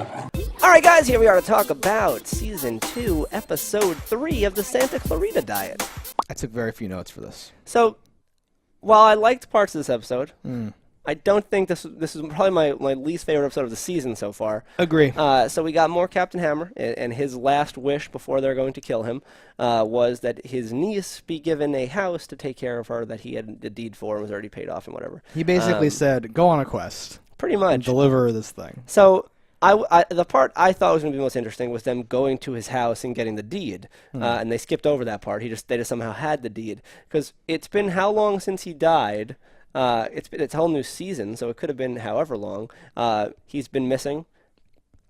All right, guys, here we are to talk about Season 2, Episode 3 of the Santa Clarita Diet. I took very few notes for this. So, while I liked parts of this episode, I don't think this is probably my least favorite episode of the season so far. Agree. So we got more Captain Hammer, and his last wish before they're going to kill him was that his niece be given a house to take care of her that he had the deed for and was already paid off and whatever. He basically said, go on a quest. Pretty much. And deliver this thing. So the part I thought was going to be most interesting was them going to his house and getting the deed, and they skipped over that part. They just somehow had the deed, because it's been how long since he died? It's a whole new season, so it could have been however long. He's been missing.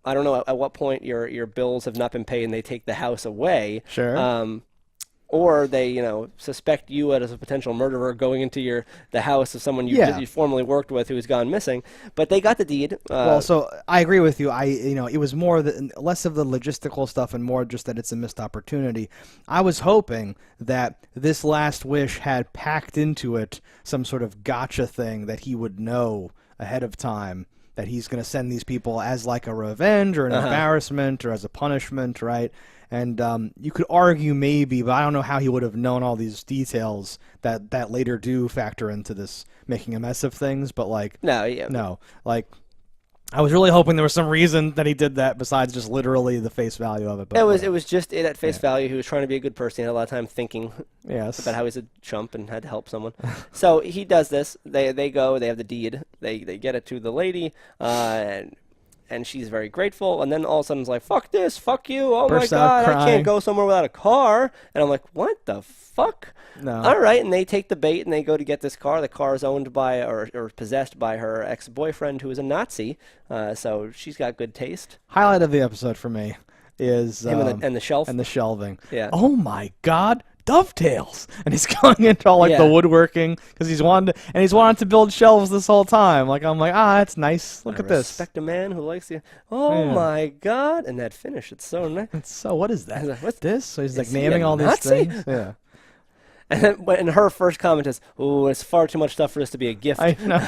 I don't know at what point your bills have not been paid and they take the house away. Sure. Or they, suspect you as a potential murderer going into the house of someone you formerly worked with who's gone missing. But they got the deed. Well, so I agree with you. It was less of the logistical stuff and more just that it's a missed opportunity. I was hoping that this last wish had packed into it some sort of gotcha thing that he would know ahead of time, that he's going to send these people as like a revenge or an embarrassment or as a punishment, right? And you could argue maybe, but I don't know how he would have known all these details that later do factor into this making a mess of things. But no, I was really hoping there was some reason that he did that besides just literally the face value of it. But it was just it at face value. He was trying to be a good person. He had a lot of time thinking about how he's a chump and had to help someone. So he does this. They go. They have the deed. They get it to the lady. And she's very grateful, and then all of a sudden it's like, fuck this, fuck you, oh my god, I can't go somewhere without a car. And I'm like, what the fuck? No. All right, and they take the bait and they go to get this car. The car is owned by or possessed by her ex-boyfriend, who is a Nazi, so she's got good taste. Highlight of the episode for me is him and the shelf. And the shelving. Yeah. Oh my god, dovetails, and he's going into all the woodworking because he's wanted to build shelves this whole time. I'm like, that's nice. Look at this. Respect a man who likes you. Oh my god! And that finish, it's so nice. What is that? Like, what's this? So he's naming all these things. Yeah. And her first comment is, "Ooh, it's far too much stuff for this to be a gift." I know.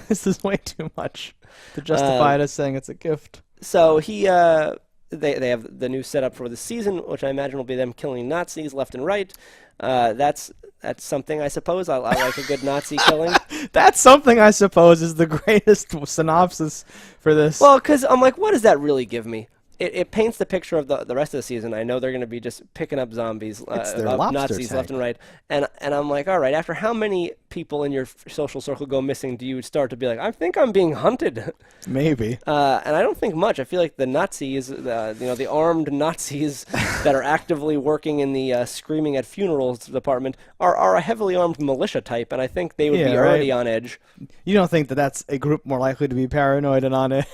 This is way too much to justify it as saying it's a gift. So They have the new setup for the season, which I imagine will be them killing Nazis left and right. That's something, I suppose. I like a good Nazi killing. That's something, I suppose, is the greatest synopsis for this. Well, because I'm like, what does that really give me? It paints the picture of the rest of the season. I know they're going to be just picking up zombies, Nazis left and right. And I'm like, all right, after how many people in your social circle go missing do you start to be like, I think I'm being hunted? Maybe. And I don't think much. I feel like the Nazis, the armed Nazis that are actively working in the screaming at funerals department are a heavily armed militia type, and I think they would be already on edge. You don't think that that's a group more likely to be paranoid and on it?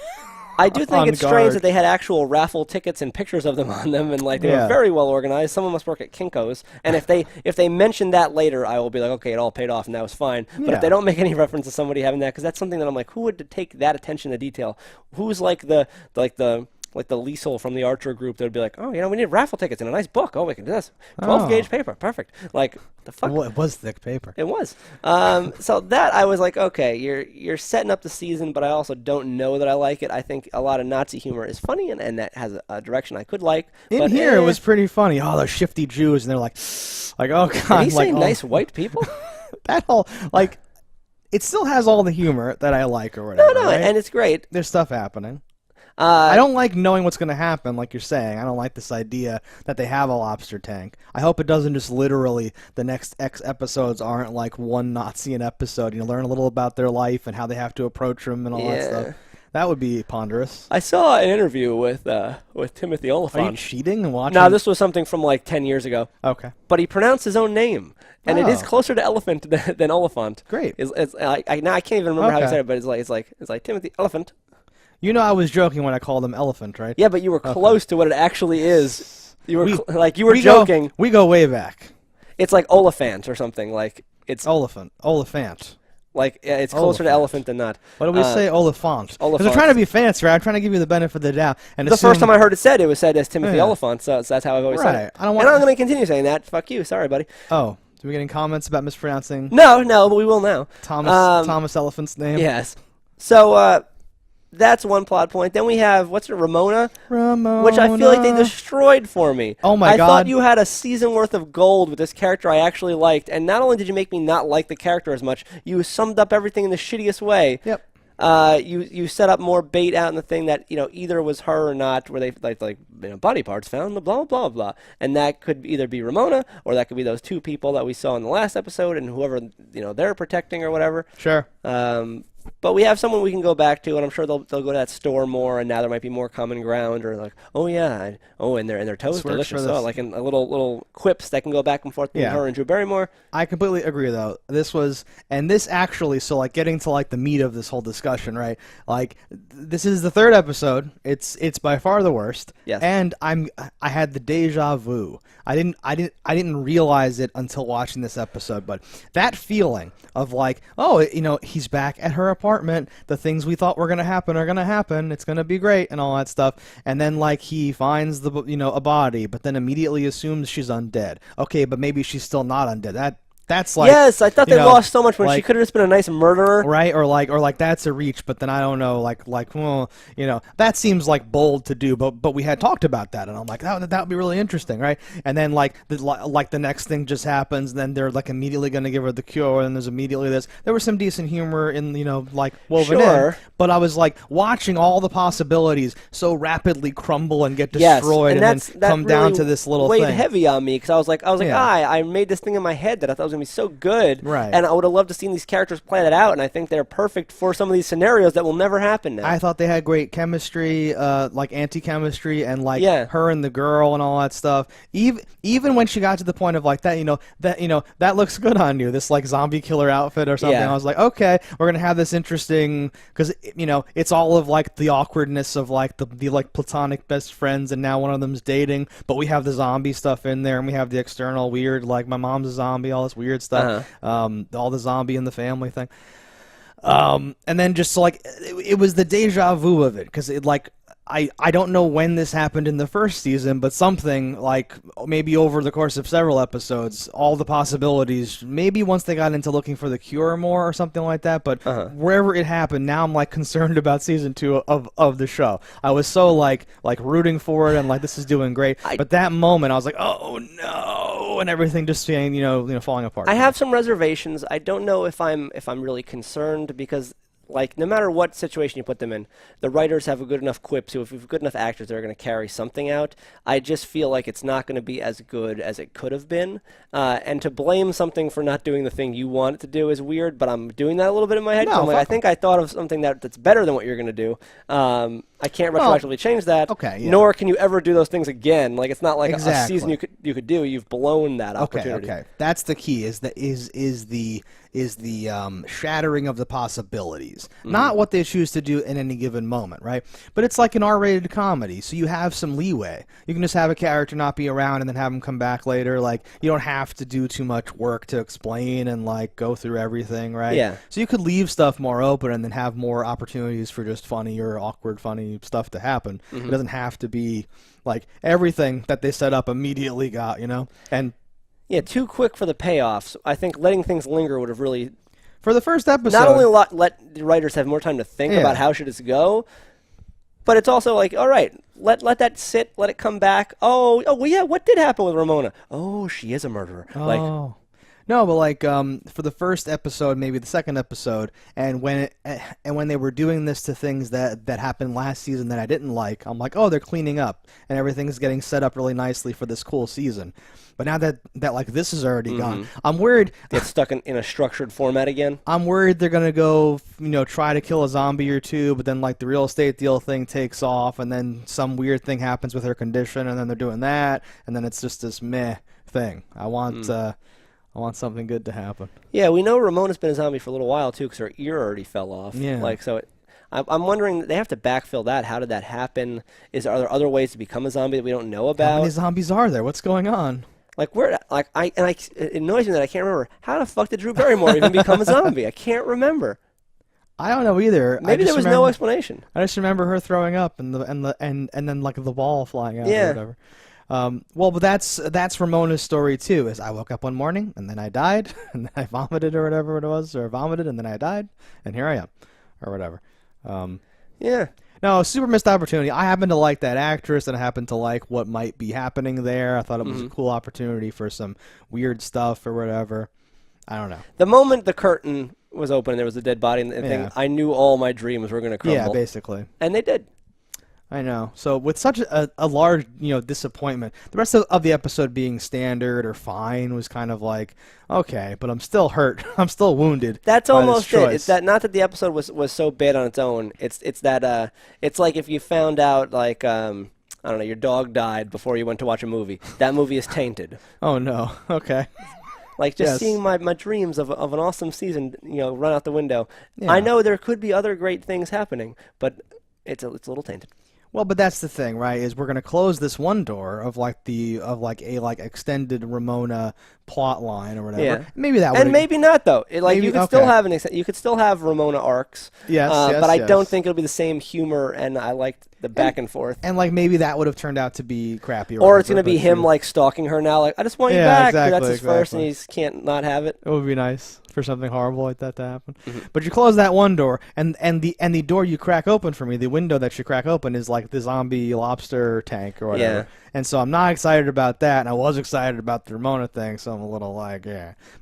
I do think it's strange that they had actual raffle tickets and pictures of them on them, and they were very well organized. Someone must work at Kinko's, and if they mention that later, I will be like, okay, it all paid off and that was fine. But if they don't make any reference to somebody having that, because that's something that I'm like, who would take that attention to detail? Who's like the Liesel from the Archer group that would be like, oh, we need raffle tickets and a nice book. Oh, we can do this. 12-gauge paper. Perfect. Like, the fuck? Well, it was thick paper. It was. So that, I was like, okay, you're setting up the season, but I also don't know that I like it. I think a lot of Nazi humor is funny, and that has a direction I could like. In here, it was pretty funny. Oh, those shifty Jews, and they're like, oh, God. Did he say nice white people? That whole, it still has all the humor that I like or whatever. No, right? And it's great. There's stuff happening. I don't like knowing what's going to happen, like you're saying. I don't like this idea that they have a lobster tank. I hope it doesn't just literally, the next X episodes aren't like one Nazi an episode. Learn a little about their life and how they have to approach them and all that stuff. That would be ponderous. I saw an interview with Timothy Oliphant. Are you cheating and watching? No, this was something from 10 years ago. Okay. But he pronounced his own name, and it is closer to elephant than Oliphant. Great. Now I can't even remember how he said it, but it's like Timothy Oliphant. I was joking when I called him elephant, right? Yeah, but you were close to what it actually is. You were joking. We go way back. It's like Oliphant or something. It's Oliphant. It's closer to elephant than not. What do we say? Oliphant. Because we're trying to be fancy, right? I'm trying to give you the benefit of the doubt. And the first time I heard it was said as Timothy Oliphant, so that's how I've always said it. And I'm going to continue saying that. Fuck you. Sorry, buddy. Oh. Do we get any comments about mispronouncing? No, but we will now. Thomas Elephant's name? Yes. So, That's one plot point. Then we have, Ramona? Ramona. Which I feel like they destroyed for me. Oh my God. I thought you had a season worth of gold with this character I actually liked, and not only did you make me not like the character as much, you summed up everything in the shittiest way. Yep. You set up more bait out in the thing that either was her or not, where they body parts found, blah blah blah blah, and that could either be Ramona or that could be those two people that we saw in the last episode and whoever they're protecting or whatever. Sure. But we have someone we can go back to, and I'm sure they'll go to that store more, and now there might be more common ground, or like, oh yeah, and their toast delicious, like in a little quips that can go back and forth between her and Drew Barrymore. I completely agree, though. This actually, so like getting to like the meat of this whole discussion, right? Like this is the third episode. It's by far the worst. Yes. And I had the deja vu. I didn't realize it until watching this episode, but that feeling of like, oh, he's back at her apartment. The things we thought were gonna happen are gonna happen. It's gonna be great and all that stuff. And then like he finds a body, but then immediately assumes she's undead. Okay, but maybe she's still not undead. That's like, yes, I thought they lost so much when she could have just been a nice murderer, right? Or like that's a reach, but then I don't know, well, that seems like bold to do, but we had talked about that, and I'm like, that would be really interesting, right? And then like the next thing just happens, and then they're like immediately going to give her the cure, and there's immediately this. There was some decent humor in like woven in, but I was like watching all the possibilities so rapidly crumble and get destroyed, and then come really down to this little weighed thing. Heavy on me because I was like, I made this thing in my head that I thought was gonna be so good, right? And I would have loved to see these characters play that out, and I think they're perfect for some of these scenarios that will never happen now. I thought they had great chemistry, like anti-chemistry, and like her and the girl and all that stuff. Even when she got to the point of like that, that looks good on you, this like zombie killer outfit or something. I was like, okay, we're gonna have this interesting, because it's all of like the awkwardness of like the like platonic best friends, and now one of them's dating, but we have the zombie stuff in there, and we have the external weird, like my mom's a zombie, all this weird stuff. All the zombie in the family thing, and then just like it was the deja vu of it, because it like I don't know when this happened in the first season, but something like maybe over the course of several episodes, all the possibilities, maybe once they got into looking for the cure more or something like that, but wherever it happened, now I'm like concerned about season 2 of the show. I was so like rooting for it and like this is doing great, but that moment I was like, oh no, and everything just saying, falling apart. I have some reservations. I don't know if I'm really concerned, because like, no matter what situation you put them in, the writers have a good enough quip, so if you have good enough actors, they're going to carry something out. I just feel like it's not going to be as good as it could have been. And to blame something for not doing the thing you want it to do is weird, but I'm doing that a little bit in my head. I think I thought of something that's better than what you're going to do. I can't retroactively change that. Okay, yeah. Nor can you ever do those things again. Like, it's not like a season you could do. You've blown that opportunity. Okay. That's the key. Is the shattering of the possibilities, not what they choose to do in any given moment, right? But it's like an R-rated comedy, so you have some leeway. You can just have a character not be around and then have them come back later. Like, you don't have to do too much work to explain and like go through everything, right? Yeah. So you could leave stuff more open and then have more opportunities for just funny or awkward funny stuff to happen. It doesn't have to be like everything that they set up immediately got, and yeah, too quick for the payoffs. I think letting things linger would have really, for the first episode, not only let the writers have more time to think about how should this go, but it's also like, all right, let that sit, let it come back. Oh, well, yeah, what did happen with Ramona? Oh, she is a murderer. No, but like for the first episode, maybe the second episode, and when they were doing this to things that happened last season that I didn't like, I'm like, oh, they're cleaning up and everything's getting set up really nicely for this cool season. But now that like this is already gone, I'm worried. Get stuck in a structured format again. I'm worried they're gonna go, try to kill a zombie or two, but then like the real estate deal thing takes off, and then some weird thing happens with her condition, and then they're doing that, and then it's just this meh thing. I want something good to happen. Yeah, we know Ramona's been a zombie for a little while, too, because her ear already fell off. Yeah. I'm wondering, they have to backfill that. How did that happen? Are there other ways to become a zombie that we don't know about? How many zombies are there? What's going on? Like, it annoys me that I can't remember. How the fuck did Drew Barrymore even become a zombie? I can't remember. I don't know either. Maybe there was no explanation. I just remember her throwing up and then like the ball flying out or whatever. Well, but that's Ramona's story too. Is I woke up one morning and then I died and then I vomited or whatever it was, or vomited and then I died and here I am, or whatever. Yeah. No, super missed opportunity. I happen to like that actress, and I happen to like what might be happening there. I thought it was a cool opportunity for some weird stuff or whatever. I don't know. The moment the curtain was open and there was a dead body and thing, I knew all my dreams were going to crumble. Yeah, basically. And they did. I know. So with such a large, disappointment, the rest of the episode being standard or fine was kind of like, okay, but I'm still hurt. I'm still wounded. That's almost it. It's that not that the episode was so bad on its own. It's that it's like if you found out like I don't know, your dog died before you went to watch a movie. That movie is tainted. Oh no. Okay. Like just seeing my dreams of an awesome season, run out the window. Yeah. I know there could be other great things happening, but it's a little tainted. Well, but that's the thing, right? Is we're going to close this one door of a extended Ramona plot line or whatever. Yeah. Maybe that would. And maybe not though. You could still have you could still have Ramona arcs. Yes, but I don't think it'll be the same humor. And I liked the back and forth. And maybe that would have turned out to be crappy. Or it's going to be him stalking her now. Like I just want you back. Exactly, that's his first, and he can't not have it. It would be nice for something horrible like that to happen. But you close that one door, and the door you crack open for me, the window that you crack open is like the zombie lobster tank or whatever. Yeah. And so I'm not excited about that, and I was excited about the Ramona thing, so I'm a little like,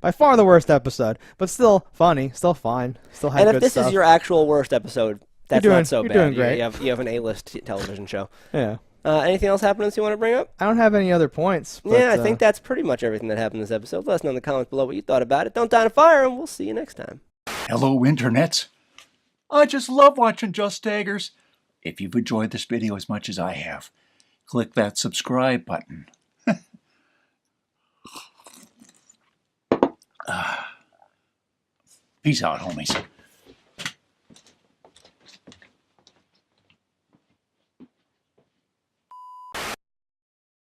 by far the worst episode, but still funny, still fine, still had good stuff. And if this is your actual worst episode, that's not so bad. You're doing great. You have an A-list television show. Yeah. Anything else happening you want to bring up? I don't have any other points. But, I think that's pretty much everything that happened in this episode. Let us know in the comments below what you thought about it. Don't die on fire, and we'll see you next time. Hello, internets. I just love watching JustDaggers. If you've enjoyed this video as much as I have, click that subscribe button. Peace out, homies.